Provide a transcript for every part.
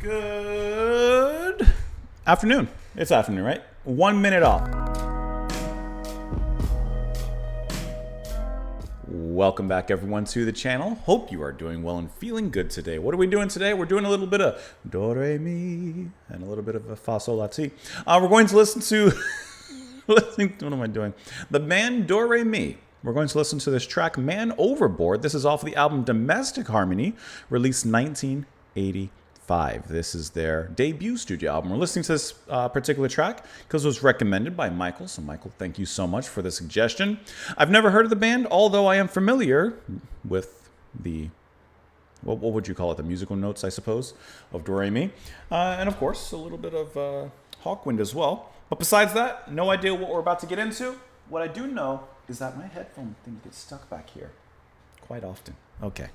Good afternoon. It's afternoon, right? 1 minute off. Welcome back, everyone, to the channel. Hope you are doing well and feeling good today. What are we doing today? We're doing a little bit of do, re, mi, and a little bit of a fa, sol, la, ti. We're going to listen to... what am I doing? The band Do, Re, Mi. We're going to listen to this track, Man Overboard. This is off the album Domestic Harmony, released 1985. This is their debut studio album. We're listening to this particular track because it was recommended by Michael. So Michael, thank you so much for the suggestion. I've never heard of the band, although I am familiar with the, what would you call it? The musical notes, I suppose, of Do, Re, Mi. And of course, a little bit of Hawkwind as well. But besides that, no idea what we're about to get into. What I do know is that my headphone thing gets stuck back here quite often. Okay.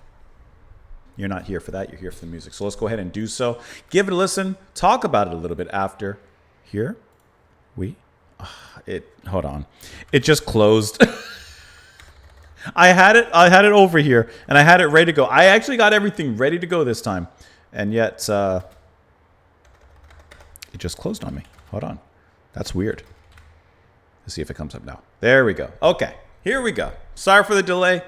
You're not here for that. You're here for the music. So let's go ahead and do so. Give it a listen. Talk about it a little bit after. Here we... hold on. It just closed. I had it over here, and I had it ready to go. I actually got everything ready to go this time. And yet, it just closed on me. Hold on. That's weird. Let's see if it comes up now. There we go. Okay. Here we go. Sorry for the delay.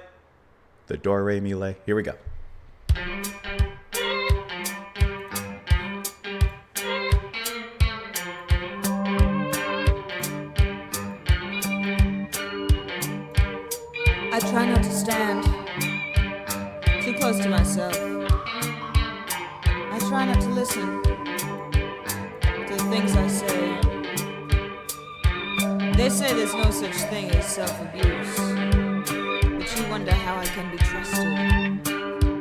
The Do, Re, Mi, lay. Here we go. I try not to stand too close to myself. I try not to listen to the things I say. They say there's no such thing as self-abuse, but you wonder how I can be trusted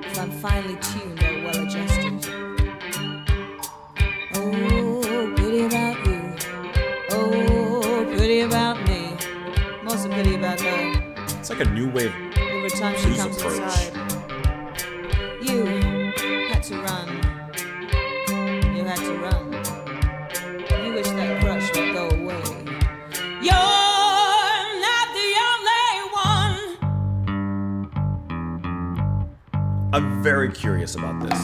if I'm finely tuned or well-adjusted. Oh, pity about you. Oh, pity about me. Most of pity about her. It's like a new wave Every time she comes approach. inside, you had to run. You had to run. You wish that crush would go away. You're not the only one. I'm very curious about this.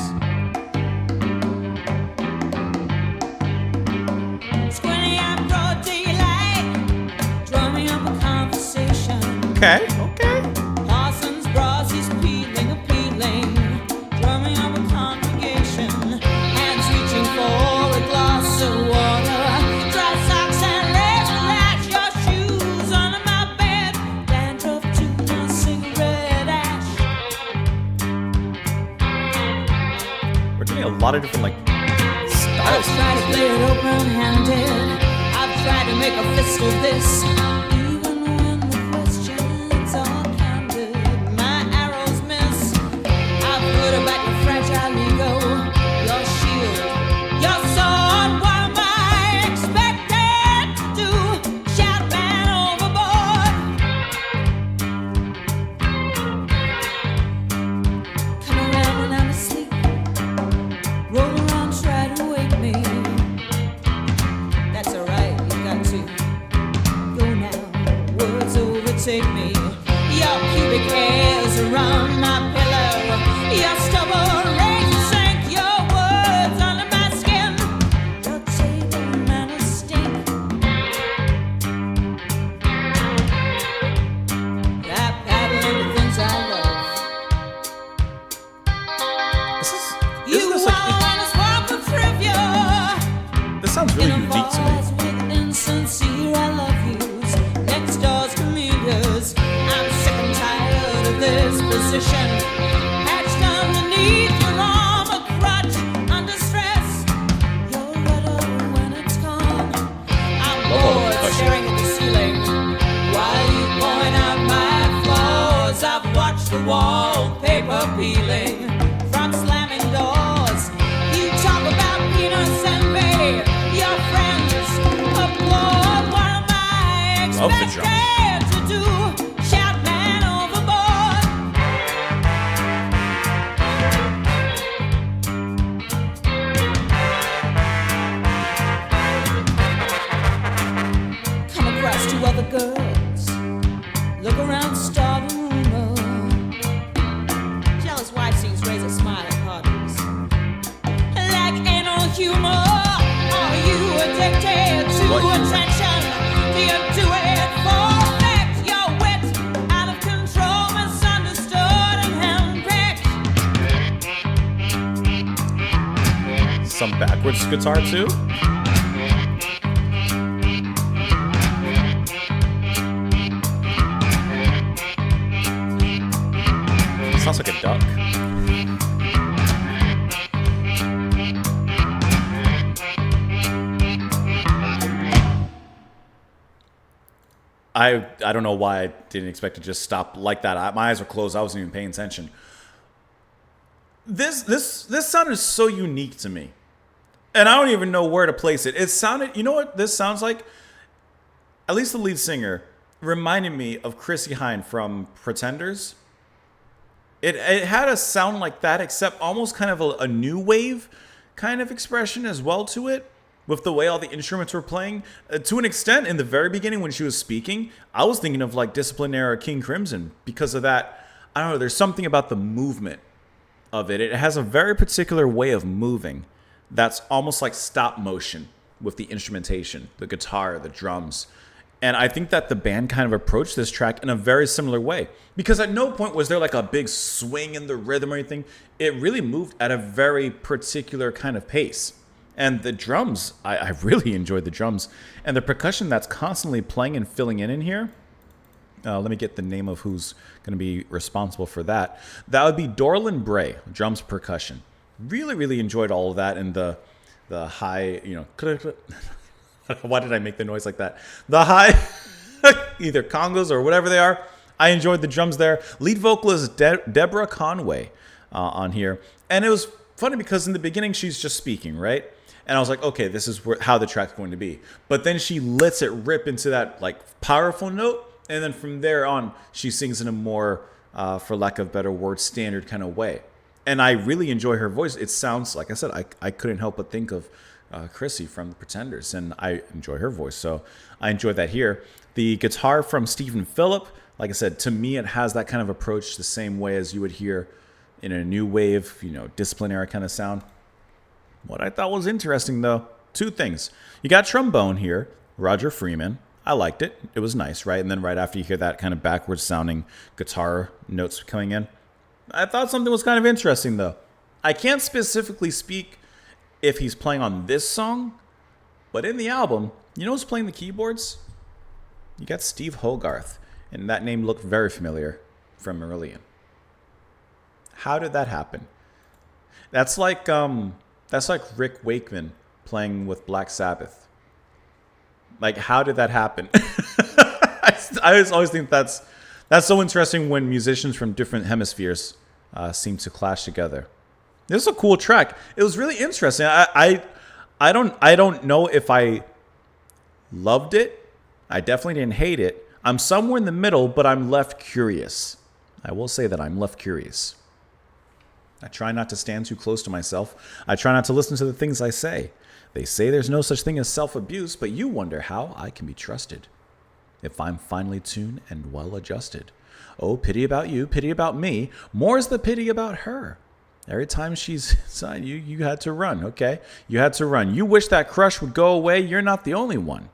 Squinty out broad daylight, drumming up a conversation. Okay. Parsons bras is peeling, appealing, drumming up a congregation. Hands reaching for a glass of water. Dry socks and lace lash, your shoes under my bed. Dandruff to my cigarette ash. We're getting a lot of different, like, I've styles. tried to play it open-handed. I've tried to make a fist of this. Even when the questions are candid, my arrows miss. I've heard about your fragile ego, your shield, your sword. What am I expected to do? Shout man overboard. Come around when I'm asleep. Roll around, try to wake me. That's alright, you got to go now. Words overtake me. Your pubic hairs around my pillow. Your stubborn razor sink. Your words under my skin. Your table manners stink. I paddle into things I love. Isn't You this like... want to swap for trivia. This sounds really unique to me. With insincere I love yous, next door's commuters. I'm sick and tired of this position. Patched underneath your arm, a crutch under stress. You're redder when it's gone. I'm bored staring at the ceiling while you point out my flaws. I've watched the wallpaper peeling from slamming doors. You talk about peanuts and bay. Your friends applaud. What am I Love the drums. expected to do? Shout man overboard. humor? Are you addicted to What humor? attention? Do you do it for effect? You're wit, out of control, misunderstood and handpicked. Some backwards guitar too. Sounds like a duck. I don't know why I didn't expect to just stop like that. My eyes were closed. I wasn't even paying attention. This sound is so unique to me. And I don't even know where to place it. It sounded, you know what this sounds like? At least the lead singer reminded me of Chrissie Hynde from Pretenders. It had a sound like that, except almost kind of a new wave kind of expression as well to it, with the way all the instruments were playing. To an extent, in the very beginning when she was speaking, I was thinking of like Discipline era King Crimson because of that. I don't know, there's something about the movement of it. It has a very particular way of moving that's almost like stop motion with the instrumentation, the guitar, the drums. And I think that the band kind of approached this track in a very similar way. Because at no point was there like a big swing in the rhythm or anything. It really moved at a very particular kind of pace. And the drums, I really enjoyed the drums. And the percussion that's constantly playing and filling in here. Let me get the name of who's going to be responsible for that. That would be Dorlin Bray, drums percussion. Really, really enjoyed all of that. And the high, why did I make the noise like that? The high, either congos or whatever they are. I enjoyed the drums there. Lead vocalist Deborah Conway on here. And it was funny because in the beginning, she's just speaking, right? And I was like, okay, this is how the track's going to be. But then she lets it rip into that like powerful note. And then from there on, she sings in a more, for lack of a better word, standard kind of way. And I really enjoy her voice. It sounds, like I said, I couldn't help but think of Chrissie from the Pretenders, and I enjoy her voice, so I enjoyed that here. The guitar from Stephen Phillip, like I said, to me it has that kind of approach the same way as you would hear in a new wave, Discipline era kind of sound. What I thought was interesting though, two things. You got trombone here, Roger Freeman. I liked it. It was nice, right? And then right after you hear that kind of backwards sounding guitar notes coming in. I thought something was kind of interesting though. I can't specifically speak if he's playing on this song, but in the album, you know who's playing the keyboards? You got Steve Hogarth, and that name looked very familiar from Marillion. How did that happen? That's like Rick Wakeman playing with Black Sabbath. Like, how did that happen? I always think that's so interesting when musicians from different hemispheres seem to clash together. This is a cool track. It was really interesting. I don't know if I loved it. I definitely didn't hate it. I'm somewhere in the middle, but I'm left curious. I will say that I'm left curious. I try not to stand too close to myself. I try not to listen to the things I say. They say there's no such thing as self-abuse, but you wonder how I can be trusted. If I'm finely tuned and well adjusted. Oh, pity about you, pity about me. More's the pity about her. Every time she's inside you had to run, okay? You had to run. You wish that crush would go away. You're not the only one.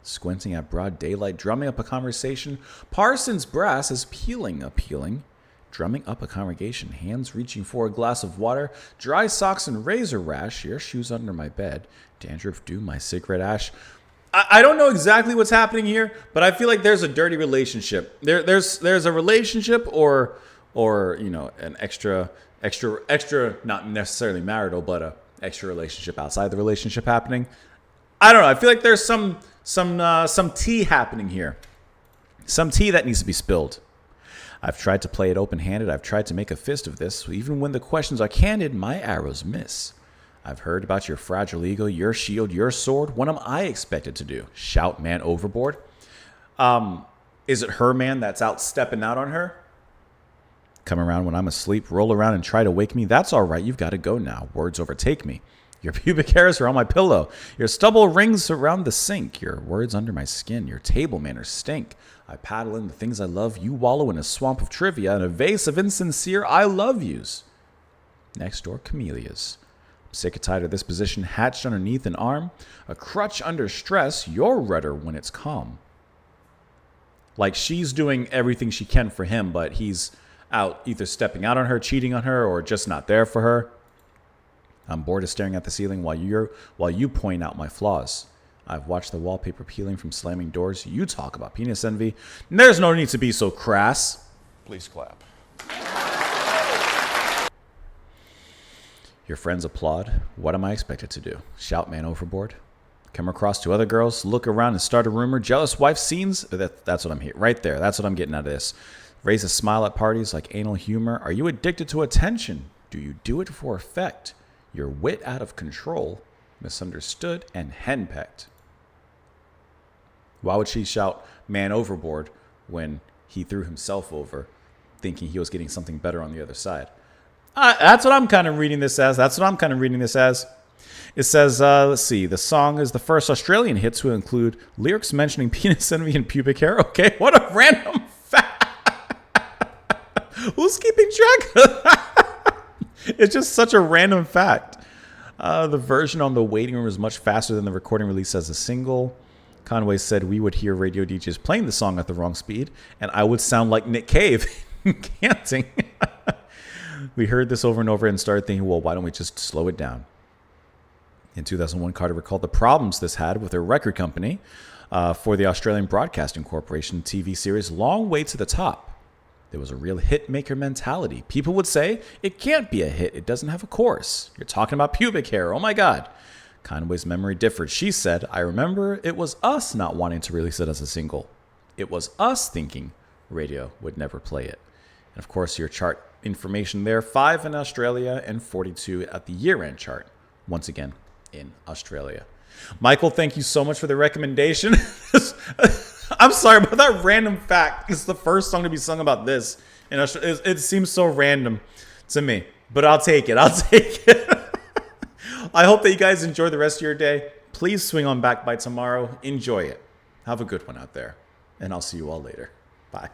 Squinting at broad daylight, drumming up a conversation. Parsons brass is appealing. Drumming up a congregation, hands reaching for a glass of water. Dry socks and razor rash. Your shoes under my bed. Dandruff dew my cigarette ash. I don't know exactly what's happening here, but I feel like there's a dirty relationship. There's a relationship or an extra, not necessarily marital, but a extra relationship outside the relationship happening. I don't know. I feel like there's some tea happening here. Some tea that needs to be spilled. I've tried to play it open-handed. I've tried to make a fist of this. Even when the questions are candid, my arrows miss. I've heard about your fragile ego, your shield, your sword. What am I expected to do? Shout, man, overboard? Is it her man that's out stepping out on her? Come around when I'm asleep, roll around and try to wake me. That's all right. You've got to go now. Words overtake me. Your pubic hairs are on my pillow. Your stubble rings around the sink. Your words under my skin. Your table manners stink. I paddle in the things I love. You wallow in a swamp of trivia and a vase of insincere I love yous. Next door camellias. Sick and tired of this position hatched underneath an arm, a crutch under stress, your rudder when it's calm. Like she's doing everything she can for him, but he's out either stepping out on her, cheating on her, or just not there for her. I'm bored of staring at the ceiling while you point out my flaws. I've watched the wallpaper peeling from slamming doors. You talk about penis envy. There's no need to be so crass. Please clap. Your friends applaud. What am I expected to do? Shout man overboard. Come across to other girls, look around and start a rumor. Jealous wife scenes. That's what I'm here. Right there. That's what I'm getting out of this. Raise a smile at parties like anal humor. Are you addicted to attention? Do you do it for effect? Your wit out of control, misunderstood, and henpecked. Why would she shout man overboard when he threw himself over, thinking he was getting something better on the other side? That's what I'm kind of reading this as. It says, let's see, the song is the first Australian hit to include lyrics mentioning penis envy and pubic hair. Okay, what a random fact. Who's keeping track of that? It's just such a random fact. The version on the waiting room is much faster than the recording release as a single. Conway said we would hear radio DJs playing the song at the wrong speed, and I would sound like Nick Cave canting. We heard this over and over and started thinking, well, why don't we just slow it down? In 2001, Carter recalled the problems this had with her record company for the Australian Broadcasting Corporation TV series Long Way to the Top. There was a real hit maker mentality. People would say, it can't be a hit. It doesn't have a chorus. You're talking about pubic hair. Oh my God. Conway's memory differed. She said, I remember it was us not wanting to release it as a single. It was us thinking radio would never play it. And of course, your chart information there, 5 in Australia and 42 at the year-end chart. Once again, in Australia. Michael, thank you so much for the recommendation. I'm sorry about that random fact. It's the first song to be sung about this. And it seems so random to me, but I'll take it. I hope that you guys enjoy the rest of your day. Please swing on back by tomorrow. Enjoy it. Have a good one out there. And I'll see you all later. Bye.